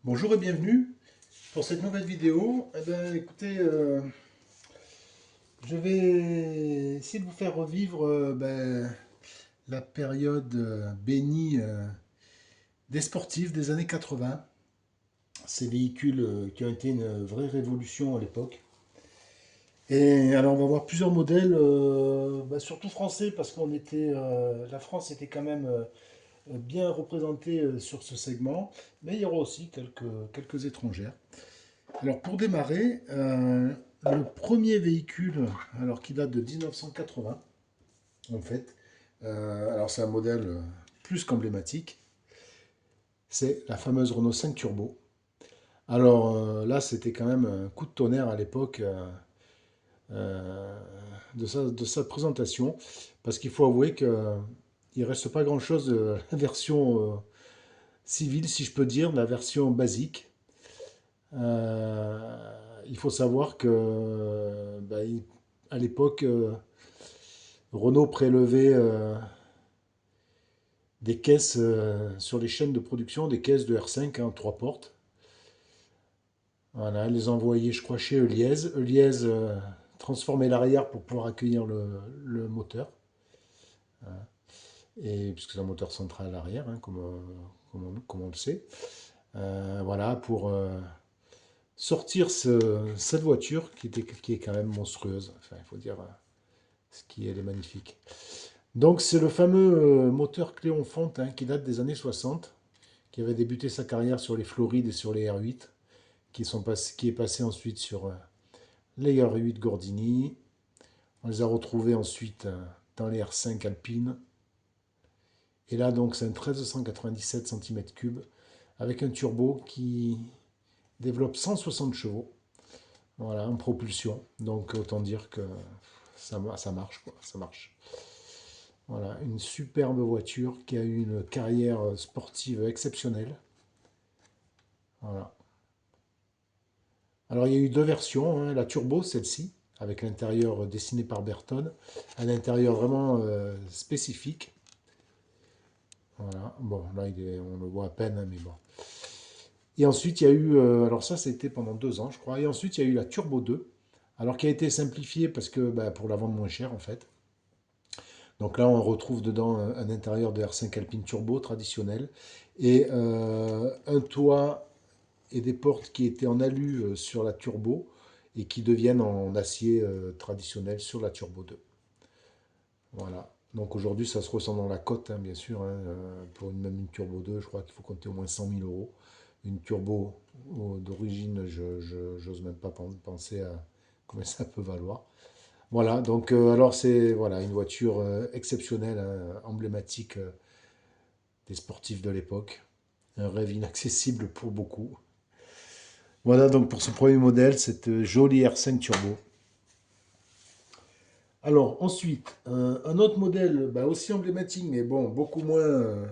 Bonjour et bienvenue pour cette nouvelle vidéo. Eh bien, écoutez, je vais essayer de vous faire revivre la période bénie des sportifs des années 80. Ces véhicules qui ont été une vraie révolution à l'époque. Et alors, on va voir plusieurs modèles, surtout français, parce la France était quand même bien représentée sur ce segment, mais il y aura aussi quelques étrangères. Alors pour démarrer, le premier véhicule, alors qui date de 1980, en fait, alors c'est un modèle plus qu'emblématique, c'est la fameuse Renault 5 Turbo. Alors là, c'était quand même un coup de tonnerre à l'époque euh, de sa présentation, parce qu'il faut avouer qu'il ne reste pas grand-chose de la version civile, si je peux dire, de la version basique. Il faut savoir que à l'époque, Renault prélevait des caisses sur les chaînes de production, des caisses de R5, hein, 3 portes. Voilà, elle les envoyait, je crois, chez Eliez. Eliez transformait l'arrière pour pouvoir accueillir le moteur. Et puisque c'est un moteur central à l'arrière, hein, comme on le sait. Voilà, pour sortir cette voiture qui est quand même monstrueuse. Enfin, il faut dire ce qui elle est magnifique. Donc c'est le fameux moteur Cléon Fonte, hein, qui date des années 60, qui avait débuté sa carrière sur les Florides et sur les R8, qui est passé ensuite sur les R8 Gordini. On les a retrouvés ensuite dans les R5 Alpine. Et là donc c'est un 1397 cm3 avec un turbo qui développe 160 chevaux. Voilà, en propulsion. Donc autant dire que ça marche, quoi, ça marche. Voilà, une superbe voiture qui a eu une carrière sportive exceptionnelle. Voilà. Alors il y a eu deux versions, hein, la turbo, celle-ci, avec l'intérieur dessiné par Berton, un intérieur vraiment spécifique. Voilà, bon, là on le voit à peine, hein, mais bon. Et ensuite il y a eu, alors ça c'était pendant 2 ans je crois, et ensuite il y a eu la Turbo 2, alors qui a été simplifiée parce que pour la vendre moins cher en fait. Donc là, on retrouve dedans un intérieur de R5 Alpine Turbo traditionnel et un toit et des portes qui étaient en alu sur la Turbo et qui deviennent en acier traditionnel sur la Turbo 2. Voilà. Donc aujourd'hui, ça se ressent dans la cote, hein, bien sûr, hein. Pour même une Turbo 2, je crois qu'il faut compter au moins 100 000 euros. Une Turbo d'origine, j'ose même pas penser à combien ça peut valoir. Voilà, donc alors c'est voilà, une voiture exceptionnelle, hein, emblématique des sportifs de l'époque. Un rêve inaccessible pour beaucoup. Voilà donc pour ce premier modèle, cette jolie R5 Turbo. Alors ensuite, un autre modèle aussi emblématique, mais bon, beaucoup moins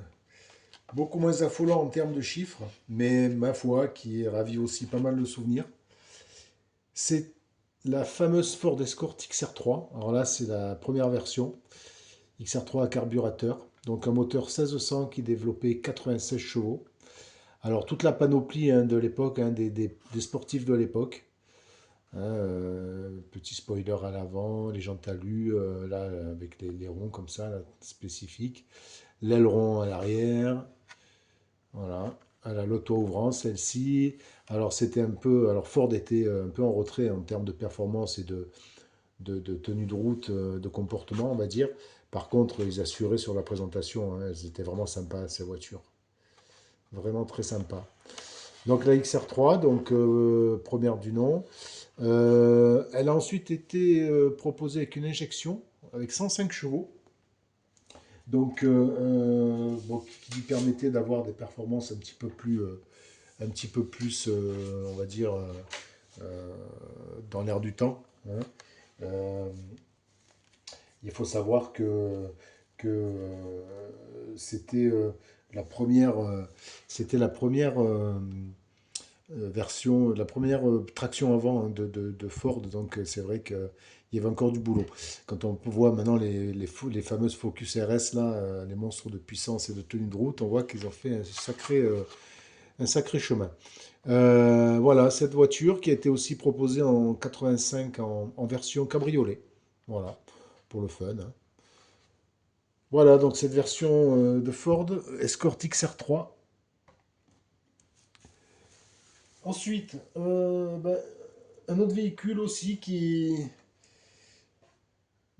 affolant en termes de chiffres, mais ma foi, qui ravive aussi pas mal de souvenirs. C'est la fameuse Ford Escort XR3. Alors là, c'est la première version. XR3 à carburateur, donc un moteur 1600 qui développait 96 chevaux. Alors toute la panoplie, hein, de l'époque, hein, des sportifs de l'époque. Hein, petit spoiler à l'avant, les jantes alu, là avec les ronds comme ça, là, spécifiques. L'aileron à l'arrière, voilà. À la loto ouvrant, celle-ci. Alors c'était un peu, alors Ford était un peu en retrait en termes de performance et de tenue de route, de comportement, on va dire. Par contre, ils assuraient sur la présentation, hein, elles étaient vraiment sympas, ces voitures. Vraiment très sympa. Donc la XR3, donc première du nom. Elle a ensuite été proposée avec une injection, avec 105 chevaux. Donc, bon, qui lui permettait d'avoir des performances un petit peu plus, on va dire, euh, dans l'air du temps, hein. Euh, Il faut savoir que c'était la première version, la première traction avant, hein, de Ford. Donc c'est vrai qu'il y avait encore du boulot. Quand on voit maintenant les fameuses Focus RS, là, les monstres de puissance et de tenue de route, on voit qu'ils ont fait un un sacré chemin. Voilà, cette voiture qui a été aussi proposée en 85 en version cabriolet. Voilà, pour le fun, hein. Voilà, donc cette version de Ford Escort XR3. Ensuite, un autre véhicule aussi qui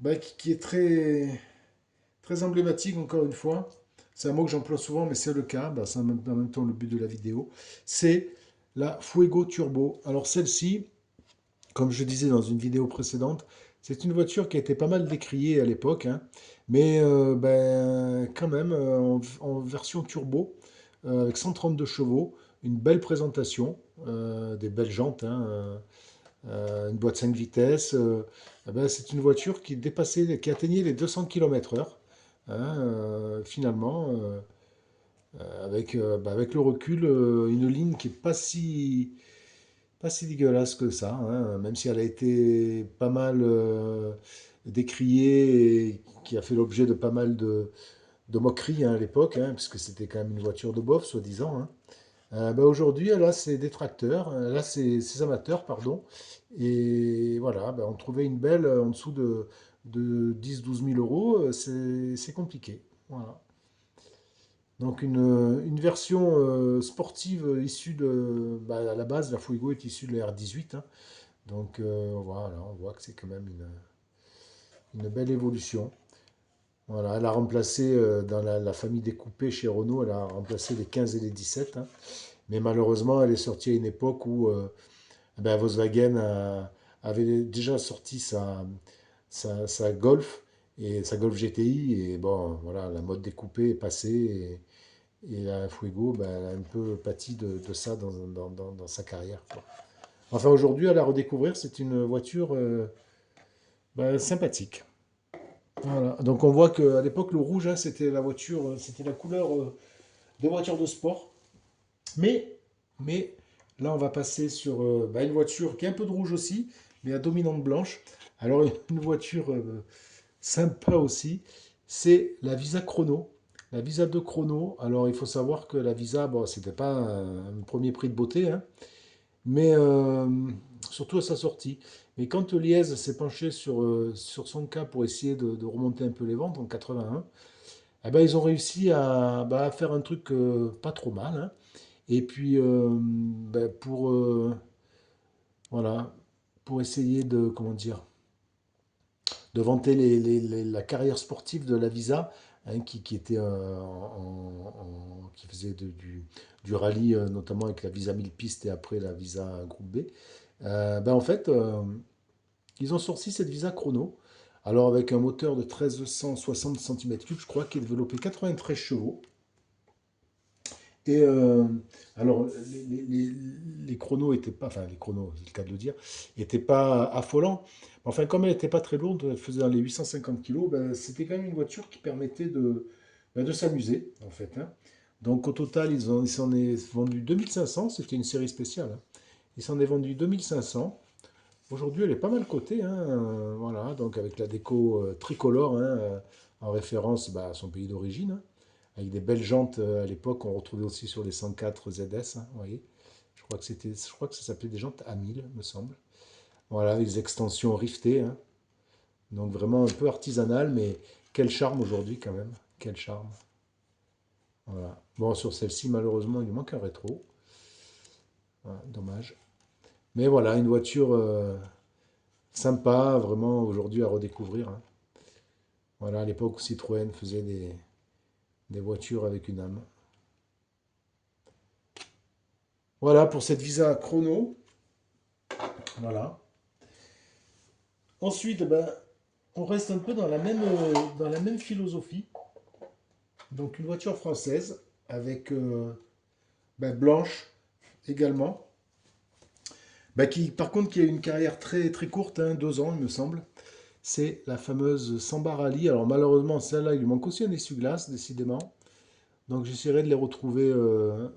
est très emblématique, encore une fois. C'est un mot que j'emploie souvent, mais c'est le cas. C'est en même temps le but de la vidéo. C'est la Fuego Turbo. Alors celle-ci, comme je disais dans une vidéo précédente, c'est une voiture qui a été pas mal décriée à l'époque, hein, mais quand même en version turbo, avec 132 chevaux, une belle présentation, des belles jantes, hein, une boîte 5 vitesses. C'est une voiture qui atteignait les 200 km/h, hein, finalement, avec le recul, une ligne qui est pas si dégueulasse que ça, hein, même si elle a été pas mal décriée et qui a fait l'objet de pas mal de moqueries, hein, à l'époque, hein, puisque c'était quand même une voiture de bof, soi-disant, hein. Aujourd'hui, elle a ses détracteurs, elle a ses amateurs, pardon, et voilà, on trouvait une belle en dessous de 10 000 à 12 000 euros, c'est compliqué. Voilà. Donc une version sportive issue à la base, la Fuego est issue de la R18, hein. Donc voilà, on voit que c'est quand même une belle évolution. Voilà, elle a remplacé, dans la famille des coupés chez Renault, elle a remplacé les 15 et les 17, hein. Mais malheureusement, elle est sortie à une époque où Volkswagen avait déjà sorti sa Golf et sa Golf GTI. Et bon, voilà, la mode des coupés est passée. Et la Fuego, elle a un peu pâti de ça dans sa carrière, quoi. Enfin, aujourd'hui, à la redécouvrir, c'est une voiture sympathique. Voilà. Donc on voit qu'à l'époque, le rouge, hein, c'était la voiture, c'était la couleur des voitures de sport. Mais, mais là, on va passer sur une voiture qui est un peu de rouge aussi, mais à dominante blanche. Alors, une voiture sympa aussi, c'est la Visa Chrono. La Visa 2 Chrono. Alors, il faut savoir que la Visa, bon, c'était pas un premier prix de beauté, hein, mais surtout à sa sortie. Mais quand Liez s'est penché sur son cas pour essayer de remonter un peu les ventes en 81, ils ont réussi à faire un truc pas trop mal, hein. Et puis, voilà, pour essayer comment dire, de vanter la carrière sportive de la Visa, hein, qui était qui faisait du rallye, notamment avec la Visa 1000 pistes et après la Visa Groupe B. En fait, ils ont sorti cette Visa Chrono. Alors avec un moteur de 1360 cm3, je crois, qui est développé 93 chevaux. Et alors, les chronos étaient pas, enfin les chronos, c'est le cas de le dire, étaient pas affolants. Enfin, comme elle n'était pas très lourde, elle faisait dans les 850 kilos, c'était quand même une voiture qui permettait de s'amuser, en fait, hein. Donc au total, ils s'en est vendu 2500, c'était une série spéciale, hein. Il s'en est vendu 2500. Aujourd'hui, elle est pas mal cotée, hein, voilà, donc avec la déco tricolore, hein, en référence à son pays d'origine, hein, avec des belles jantes à l'époque, on retrouvait aussi sur les 104 ZS, hein, vous voyez. Je crois que ça s'appelait des jantes A1000, me semble. Voilà, avec des extensions riftées, hein. Donc vraiment un peu artisanal, mais quel charme aujourd'hui quand même. Quel charme. Voilà. Bon, sur celle-ci, malheureusement, il lui manque un rétro. Voilà, dommage. Mais voilà, une voiture sympa, vraiment aujourd'hui à redécouvrir, hein. Voilà, à l'époque où Citroën faisait des voitures avec une âme. Voilà pour cette Visa Chrono. Voilà. Ensuite, on reste un peu dans la même philosophie. Donc une voiture française avec blanche également. Qui, par contre, qui a une carrière très, très courte, hein, 2 ans, il me semble. C'est la fameuse Samba Rally. Alors malheureusement, celle-là, il lui manque aussi un essuie-glace, décidément. Donc j'essaierai de les retrouver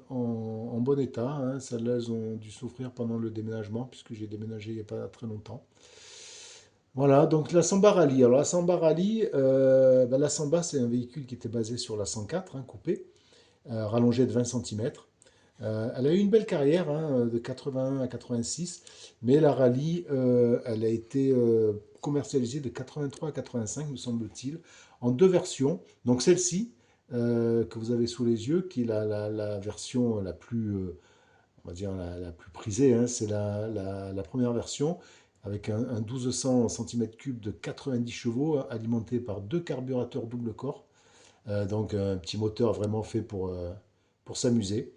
en bon état, hein. Celles-là, elles ont dû souffrir pendant le déménagement, puisque j'ai déménagé il n'y a pas très longtemps. Voilà, donc la Samba Rally. Alors la Samba Rally, la Samba, c'est un véhicule qui était basé sur la 104, hein, coupé, rallongé de 20 cm. Elle a eu une belle carrière, hein, de 81 à 86, mais la rallye, elle a été commercialisée de 83 à 85, me semble-t-il, en deux versions. Donc celle-ci, que vous avez sous les yeux, qui est la version la plus, on va dire la plus prisée, hein, c'est la première version, avec un 1200 cm3 de 90 chevaux, alimenté par deux carburateurs double corps. Donc un petit moteur vraiment fait pour s'amuser.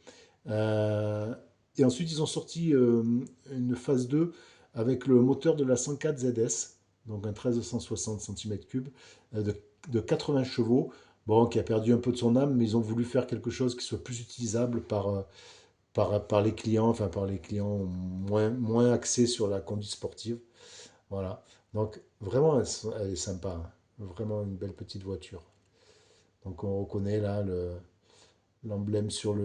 Euh, et ensuite, ils ont sorti une phase 2 avec le moteur de la 104 ZS, donc un 1360 cm3 de 80 chevaux, bon, qui a perdu un peu de son âme, mais ils ont voulu faire quelque chose qui soit plus utilisable par les clients, enfin par les clients moins axés sur la conduite sportive. Voilà. Donc vraiment, elle est sympa, hein. Vraiment une belle petite voiture. Donc on reconnaît là l'emblème sur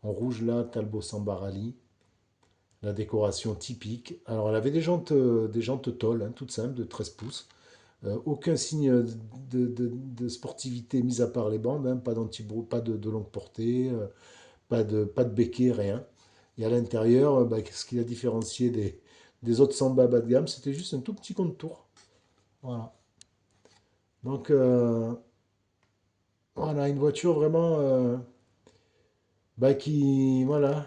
en rouge là, Talbot Sambarali, la décoration typique. Alors elle avait des jantes tôle, hein, toutes simples, de 13 pouces. Aucun signe de sportivité mis à part les bandes, hein, pas d'anti-brou, pas de longue portée, pas de béquet, rien. Et à l'intérieur, bah, ce qui a différencié des autres Samba bas de gamme, c'était juste un tout petit contour. Voilà. Donc voilà, une voiture vraiment bah, voilà,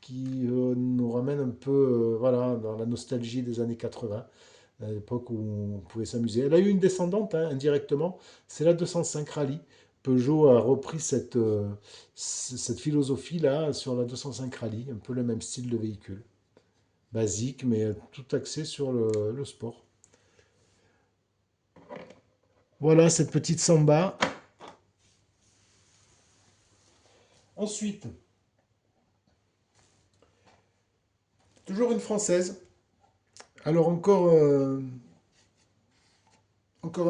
qui nous ramène un peu voilà, dans la nostalgie des années 80, à l'époque où on pouvait s'amuser. Elle a eu une descendante, hein, indirectement, c'est la 205 Rally. Peugeot a repris cette philosophie-là sur la 205 Rally, un peu le même style de véhicule. Basique, mais tout axé sur le sport. Voilà cette petite Samba. Ensuite, toujours une française. Alors encore un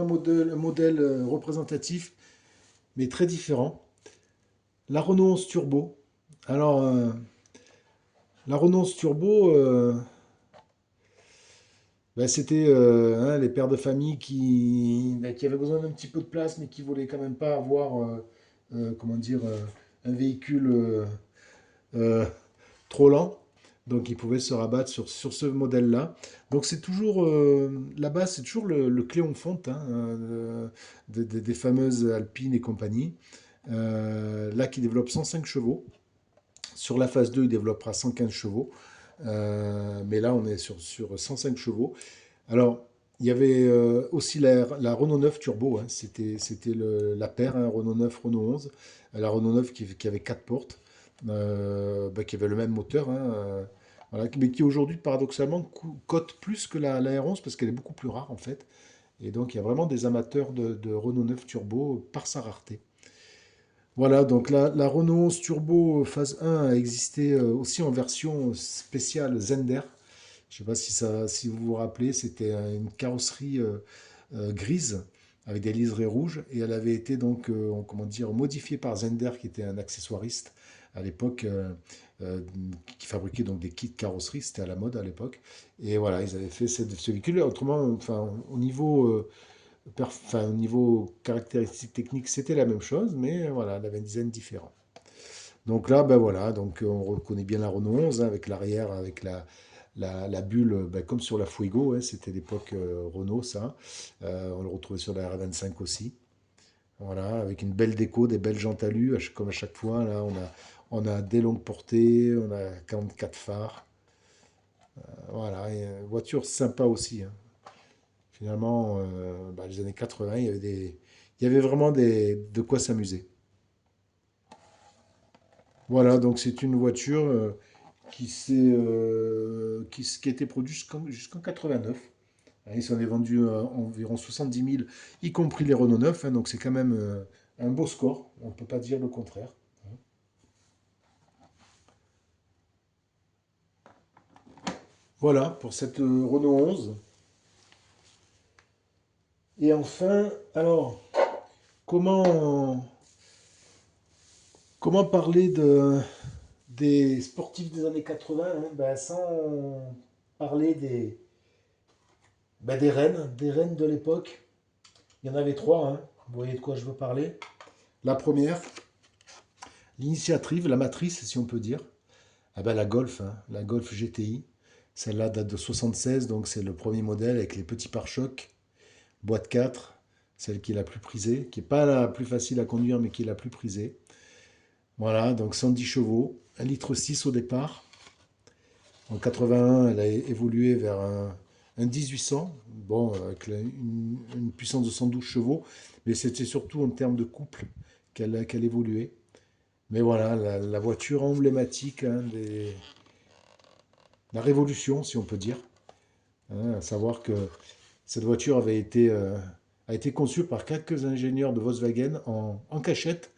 modèle représentatif, mais très différent. La Renault 11 Turbo. Alors, la Renault 11 Turbo, ben, c'était hein, les pères de famille qui avaient besoin d'un petit peu de place, mais qui voulaient quand même pas avoir, comment dire, un véhicule euh, trop lent. Donc, ils pouvaient se rabattre sur ce modèle-là. Donc, c'est toujours, là-bas, c'est toujours le Cléon-Fonte, hein, des fameuses Alpines et compagnie. Là, qui développe 105 chevaux. Sur la phase 2, il développera 115 chevaux. Mais là, on est sur 105 chevaux. Alors, il y avait aussi la Renault 9 Turbo, hein. C'était la paire, hein, Renault 9, Renault 11. La Renault 9 qui avait 4 portes, bah, qui avait le même moteur, hein, voilà, mais qui aujourd'hui, paradoxalement, cote plus que la R11 parce qu'elle est beaucoup plus rare en fait. Et donc, il y a vraiment des amateurs de Renault 9 Turbo par sa rareté. Voilà, donc la Renault 11 Turbo phase 1 a existé aussi en version spéciale Zender. Je ne sais pas si vous vous rappelez, c'était une carrosserie grise avec des liserés rouges et elle avait été donc comment dire, modifiée par Zender qui était un accessoiriste à l'époque euh, qui fabriquait donc des kits carrosserie, c'était à la mode à l'époque. Et voilà, ils avaient fait ce véhicule. Autrement, enfin, au niveau caractéristiques techniques, c'était la même chose, mais voilà, elle avait un design différent. Donc là, ben voilà, donc on reconnaît bien la Renault 11 hein, avec l'arrière, avec la bulle, ben, comme sur la Fuego, hein, c'était l'époque Renault, ça. On le retrouvait sur la R25 aussi. Voilà, avec une belle déco, des belles jantes alu, comme à chaque fois. Là, on a des longues portées, on a 44 phares. Voilà, et, voiture sympa aussi, hein. Finalement, bah, les années 80, il y avait vraiment de quoi s'amuser. Voilà, donc c'est une voiture qui a été produite jusqu'en 89. Il s'en est vendu environ 70 000, y compris les Renault 9, hein, donc c'est quand même un beau score, on ne peut pas dire le contraire. Voilà pour cette Renault 11. Et enfin, alors, comment, comment parler des sportifs des années 80 hein, ben, sans parler des reines de l'époque. Il y en avait trois, hein. Vous voyez de quoi je veux parler. La première, l'initiative, la matrice, si on peut dire, ah ben, la Golf GTI. Celle-là date de 76, donc c'est le premier modèle avec les petits pare-chocs, boîte 4, celle qui est la plus prisée, qui n'est pas la plus facile à conduire, mais qui est la plus prisée. Voilà, donc 110 chevaux, 1,6 litre au départ. En 81, elle a évolué vers un 1800, bon, avec une puissance de 112 chevaux, mais c'était surtout en termes de couple qu'elle évoluait. Mais voilà, la voiture emblématique, hein, la révolution, si on peut dire. Hein, à savoir que cette voiture a été conçue par quelques ingénieurs de Volkswagen en cachette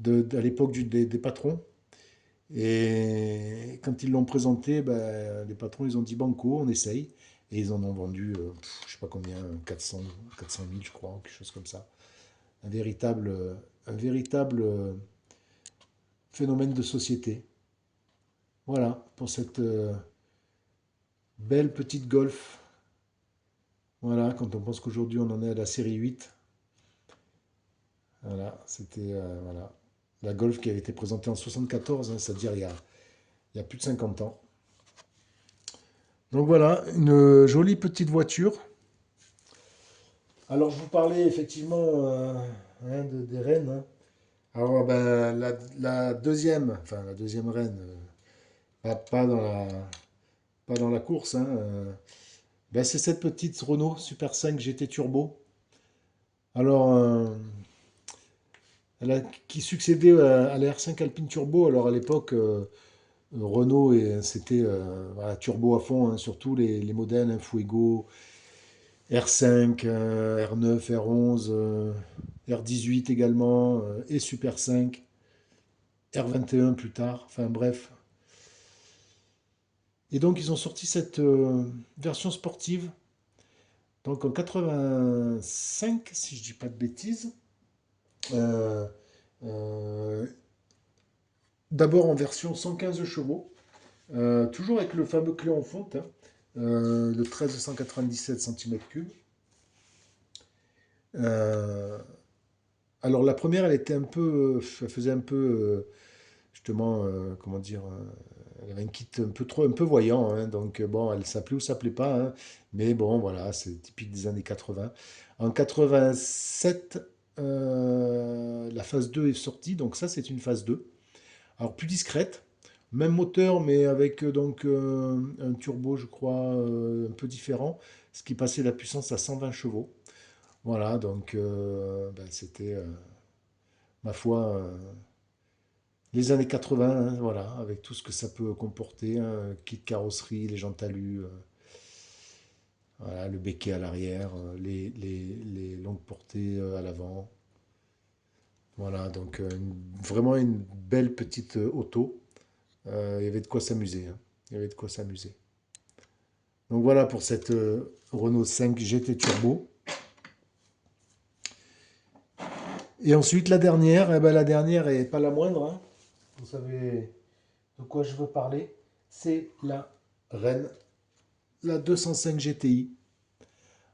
à l'époque des patrons. Et quand ils l'ont présenté, ben, les patrons, ils ont dit banco, on essaye. Et ils en ont vendu, je sais pas combien, 400 000, je crois, quelque chose comme ça. Un véritable phénomène de société. Voilà, pour cette belle petite Golf. Voilà, quand on pense qu'aujourd'hui on en est à la série 8. Voilà, c'était voilà, la Golf qui avait été présentée en 74, hein, c'est-à-dire il y a plus de 50 ans. Donc voilà, une jolie petite voiture. Alors je vous parlais effectivement hein, des rennes, hein. Alors ben, la deuxième reine, pas dans pas dans la course, hein, ben, c'est cette petite Renault Super 5 GT Turbo. Alors, qui succédait à la R5 Alpine Turbo. Alors à l'époque, Renault, c'était voilà, turbo à fond, hein, surtout les modèles, hein, Fuego, R5, R9, R11, R18 également, et Super 5, R21 plus tard, enfin bref. Et donc ils ont sorti cette version sportive, donc en 85, si je dis pas de bêtises. Euh, euh, D'abord en version 115 chevaux, toujours avec le fameux clé en fonte, hein, de 1397 cm3. Euh, alors la première, elle était un peu, elle faisait un peu, justement, comment dire, elle avait un kit un peu trop, un peu voyant, hein, donc bon, elle s'appelait ou s'appelait pas, hein, mais bon, voilà, c'est typique des années 80. En 87, la phase 2 est sortie, donc ça c'est une phase 2. Alors plus discrète, même moteur, mais avec donc un turbo, je crois, un peu différent, ce qui passait la puissance à 120 chevaux. Voilà, donc ben, c'était, ma foi, les années 80, hein, voilà, avec tout ce que ça peut comporter, hein, kit carrosserie, les jantes alu, voilà, le béquet à l'arrière, les longues portées à l'avant. Voilà, donc vraiment une belle petite auto. Il y avait de quoi s'amuser, hein. Il y avait de quoi s'amuser. Donc voilà pour cette Renault 5 GT Turbo. Et ensuite la dernière, eh ben, la dernière est pas la moindre, hein. Vous savez de quoi je veux parler. C'est la Reine, la 205 GTI.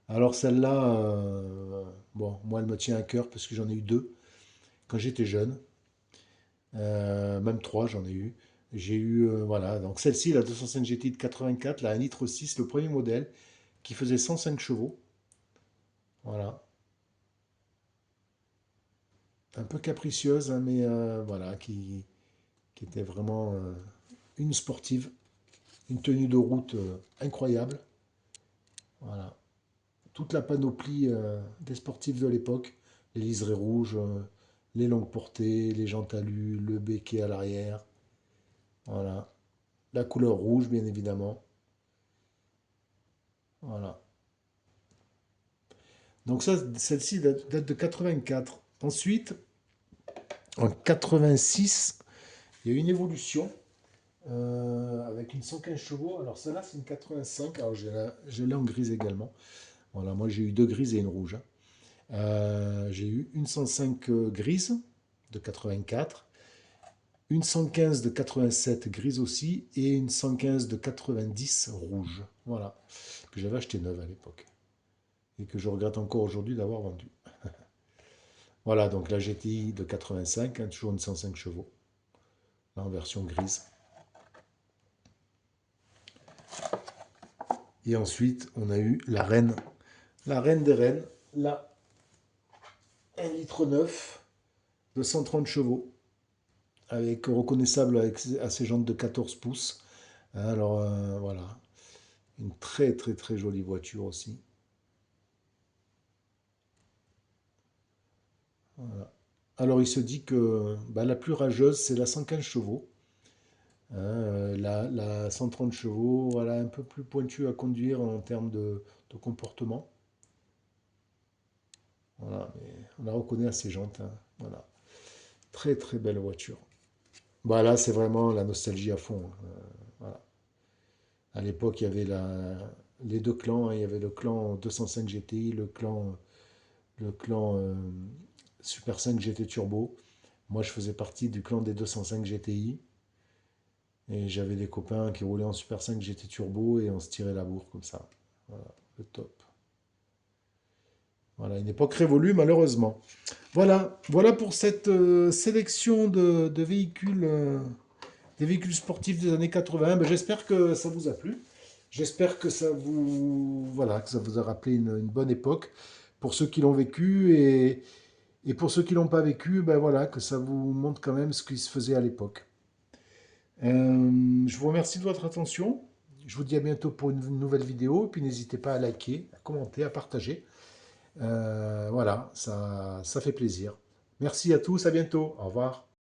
Alors celle-là, bon, moi elle me tient à cœur parce que j'en ai eu deux quand j'étais jeune. Même trois j'en ai eu. J'ai eu, voilà, donc celle-ci, la 205 GTI de 84, la 1,6 litre, le premier modèle, qui faisait 105 chevaux. Voilà. Un peu capricieuse, hein, mais voilà, qui était vraiment une sportive, une tenue de route incroyable. Voilà. Toute la panoplie des sportifs de l'époque, les liserés rouges, les longues portées, les jantes alu, le béquet à l'arrière. Voilà. La couleur rouge, bien évidemment. Voilà. Donc ça, celle-ci date de 84. Ensuite, en 86, il y a eu une évolution avec une 115 chevaux. Alors celle-là, c'est une 85. Alors je l'ai en grise également. Voilà, moi j'ai eu deux grises et une rouge, hein. J'ai eu une 105 grise de 84, une 115 de 87 grise aussi, et une 115 de 90 rouge. Voilà, que j'avais acheté neuve à l'époque et que je regrette encore aujourd'hui d'avoir vendu. Voilà, donc la GTI de 85, hein, toujours une 105 chevaux. là en version grise. Et ensuite, on a eu la reine des reines, la 1,9 litre de 130 chevaux, avec reconnaissable avec à ses jantes de 14 pouces. Alors voilà, une très très très jolie voiture aussi. Voilà. Alors il se dit que bah, la plus rageuse, c'est la 115 chevaux. Hein, la 130 chevaux, voilà, un peu plus pointue à conduire en termes de comportement. Voilà, mais on la reconnaît à ses jantes. Hein. Voilà. Très très belle voiture. Voilà, c'est vraiment la nostalgie à fond. Hein. Voilà. À l'époque, il y avait les deux clans. Hein. Il y avait le clan 205 GTI, le clan Super 5 GT Turbo. Moi, je faisais partie du clan des 205 GTI. Et j'avais des copains qui roulaient en Super 5 GT Turbo et on se tirait la bourre comme ça. Voilà, le top. Voilà, une époque révolue malheureusement. Voilà, voilà pour cette sélection de véhicules, des véhicules sportifs des années 80. Ben, j'espère que ça vous a plu. J'espère que ça vous, voilà, que ça vous a rappelé une bonne époque pour ceux qui l'ont vécu et pour ceux qui l'ont pas vécu, ben voilà, que ça vous montre quand même ce qui se faisait à l'époque. Je vous remercie de votre attention. Je vous dis à bientôt pour une nouvelle vidéo. Et puis n'hésitez pas à liker, à commenter, à partager. Voilà, ça fait plaisir. Merci à tous, à bientôt. Au revoir.